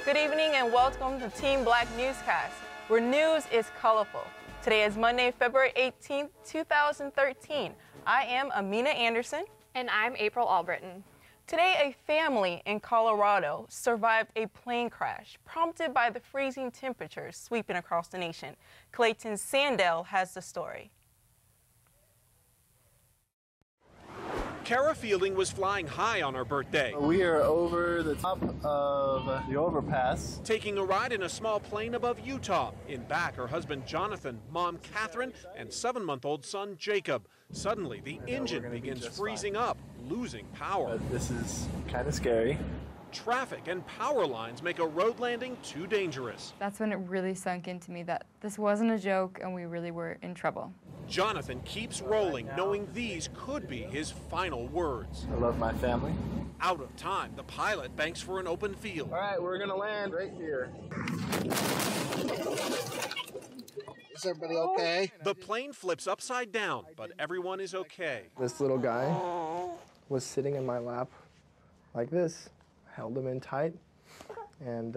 Good evening and welcome to Team Black Newscast, where news is colorful. Today is Monday, February 18th, 2013. I am Amina Anderson. And I'm April Albritton. Today, a family in Colorado survived a plane crash prompted by the freezing temperatures sweeping across the nation. Clayton Sandell has the story. Kara Fielding was flying high on her birthday. We are over the top of the overpass. Taking a ride in a small plane above Utah. In back, her husband Jonathan, mom Catherine, and 7-month-old son Jacob. Suddenly, the engine begins freezing up, losing power. But this is kind of scary. Traffic and power lines make a road landing too dangerous. That's when it really sunk into me that this wasn't a joke and we really were in trouble. Jonathan keeps rolling, knowing these could be his final words. I love my family. Out of time, the pilot banks for an open field. All right, we're gonna land right here. Is everybody okay? The plane flips upside down, but everyone is okay. This little guy was sitting in my lap like this. Held him in tight, and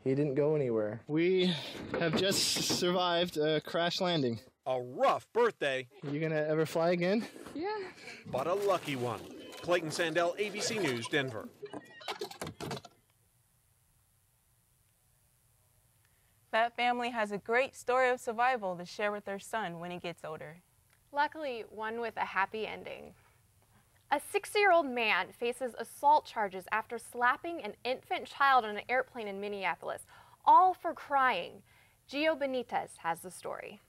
he didn't go anywhere. We have just survived a crash landing. A rough birthday. You gonna ever fly again? Yeah. But a lucky one. Clayton Sandell, ABC News, Denver. That family has a great story of survival to share with their son when he gets older. Luckily, one with a happy ending. A 60-year-old man faces assault charges after slapping an infant child on an airplane in Minneapolis, all for crying. Gio Benitez has the story.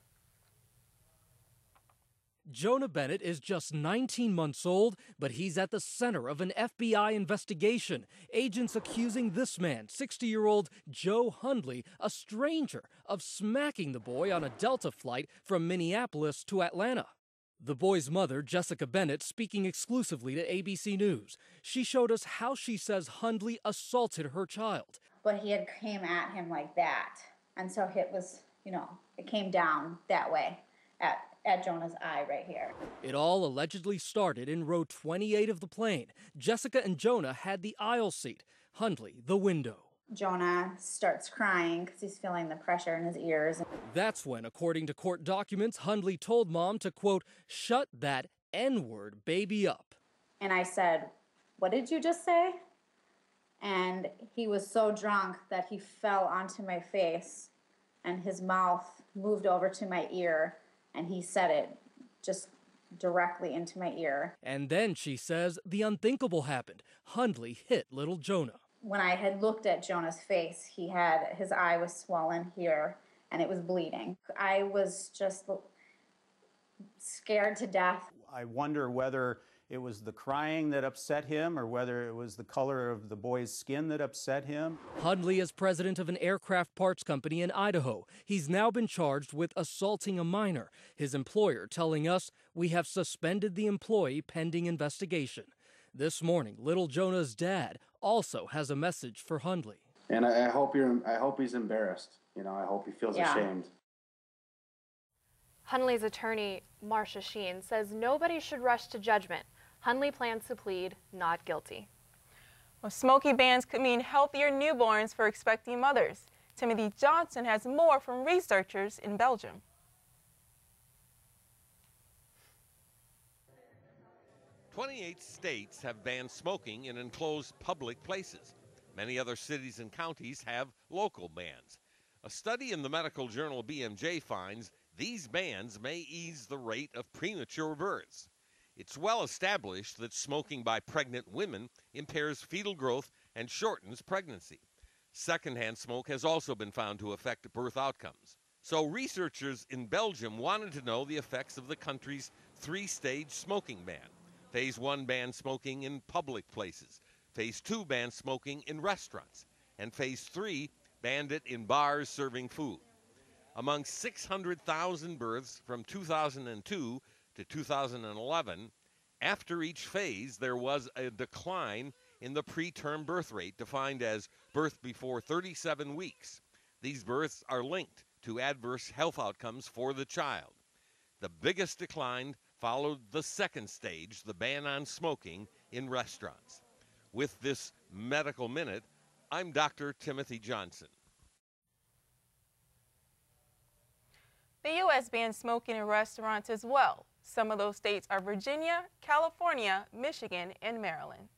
Jonah Bennett is just 19 months old, but he's at the center of an FBI investigation. Agents accusing this man, 60-year-old Joe Hundley, a stranger, of smacking the boy on a Delta flight from Minneapolis to Atlanta. The boy's mother, Jessica Bennett, speaking exclusively to ABC News. She showed us how she says Hundley assaulted her child. But he had came at him like that. And so it was, it came down that way at Jonah's eye right here. It all allegedly started in row 28 of the plane. Jessica and Jonah had the aisle seat, Hundley the window. Jonah starts crying because he's feeling the pressure in his ears. That's when, according to court documents, Hundley told mom to, quote, shut that N-word baby up. And I said, what did you just say? And he was so drunk that he fell onto my face and his mouth moved over to my ear and he said it just directly into my ear. And then, she says, the unthinkable happened. Hundley hit little Jonah. When I had looked at Jonah's face, his eye was swollen here and it was bleeding. I was just scared to death. I wonder whether it was the crying that upset him or whether it was the color of the boy's skin that upset him. Hundley is president of an aircraft parts company in Idaho. He's now been charged with assaulting a minor. His employer telling us, we have suspended the employee pending investigation. This morning, little Jonah's dad also has a message for Hundley. And I hope he's embarrassed. I hope he feels ashamed. Hundley's attorney, Marcia Sheen, says nobody should rush to judgment. Hundley plans to plead not guilty. Well, smoky bans could mean healthier newborns for expecting mothers. Timothy Johnson has more from researchers in Belgium. 28 states have banned smoking in enclosed public places. Many other cities and counties have local bans. A study in the medical journal BMJ finds these bans may ease the rate of premature births. It's well established that smoking by pregnant women impairs fetal growth and shortens pregnancy. Secondhand smoke has also been found to affect birth outcomes. So researchers in Belgium wanted to know the effects of the country's 3-stage smoking ban. Phase 1 banned smoking in public places. Phase 2 banned smoking in restaurants. And Phase 3 banned it in bars serving food. Among 600,000 births from 2002 to 2011, after each phase there was a decline in the preterm birth rate, defined as birth before 37 weeks. These births are linked to adverse health outcomes for the child. The biggest decline followed the second stage, the ban on smoking in restaurants. With this medical minute, I'm Dr. Timothy Johnson. The U.S. bans smoking in restaurants as well. Some of those states are Virginia, California, Michigan, and Maryland.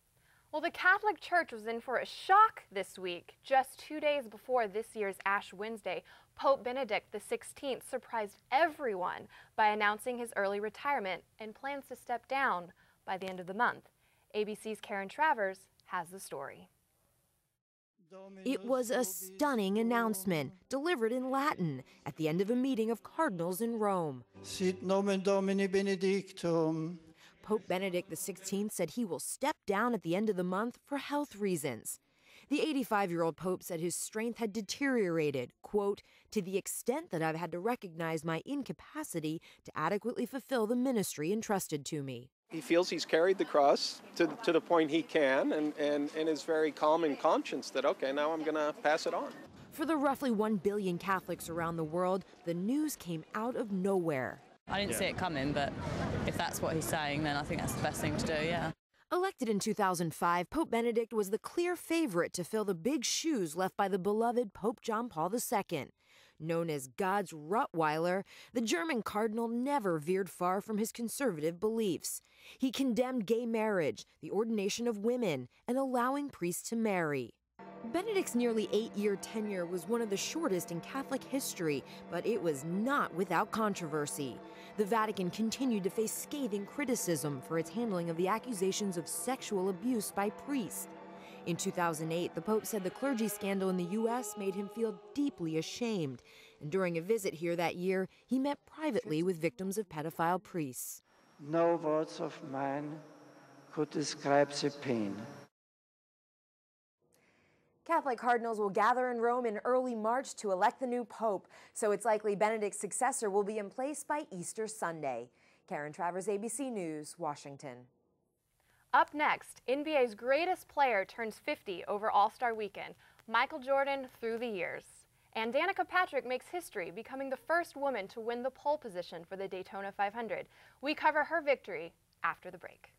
Well, the Catholic Church was in for a shock this week. Just 2 days before this year's Ash Wednesday, Pope Benedict XVI surprised everyone by announcing his early retirement and plans to step down by the end of the month. ABC's Karen Travers has the story. It was a stunning announcement, delivered in Latin, at the end of a meeting of cardinals in Rome. Sit nomen Domini benedictum. Pope Benedict XVI said he will step down at the end of the month for health reasons. The 85-year-old Pope said his strength had deteriorated, quote, to the extent that I've had to recognize my incapacity to adequately fulfill the ministry entrusted to me. He feels he's carried the cross to the point he can and is very calm in conscience that, okay, now I'm going to pass it on. For the roughly 1 billion Catholics around the world, the news came out of nowhere. I didn't see it coming, but if that's what he's saying, then I think that's the best thing to do, yeah. Elected in 2005, Pope Benedict was the clear favorite to fill the big shoes left by the beloved Pope John Paul II. Known as God's Rottweiler, the German cardinal never veered far from his conservative beliefs. He condemned gay marriage, the ordination of women, and allowing priests to marry. Benedict's nearly 8-year tenure was one of the shortest in Catholic history, but it was not without controversy. The Vatican continued to face scathing criticism for its handling of the accusations of sexual abuse by priests. In 2008, the Pope said the clergy scandal in the U.S. made him feel deeply ashamed. And during a visit here that year, he met privately with victims of pedophile priests. No words of mine could describe the pain. Catholic cardinals will gather in Rome in early March to elect the new pope, so it's likely Benedict's successor will be in place by Easter Sunday. Karen Travers, ABC News, Washington. Up next, NBA's greatest player turns 50 over All-Star Weekend, Michael Jordan through the years. And Danica Patrick makes history, becoming the first woman to win the pole position for the Daytona 500. We cover her victory after the break.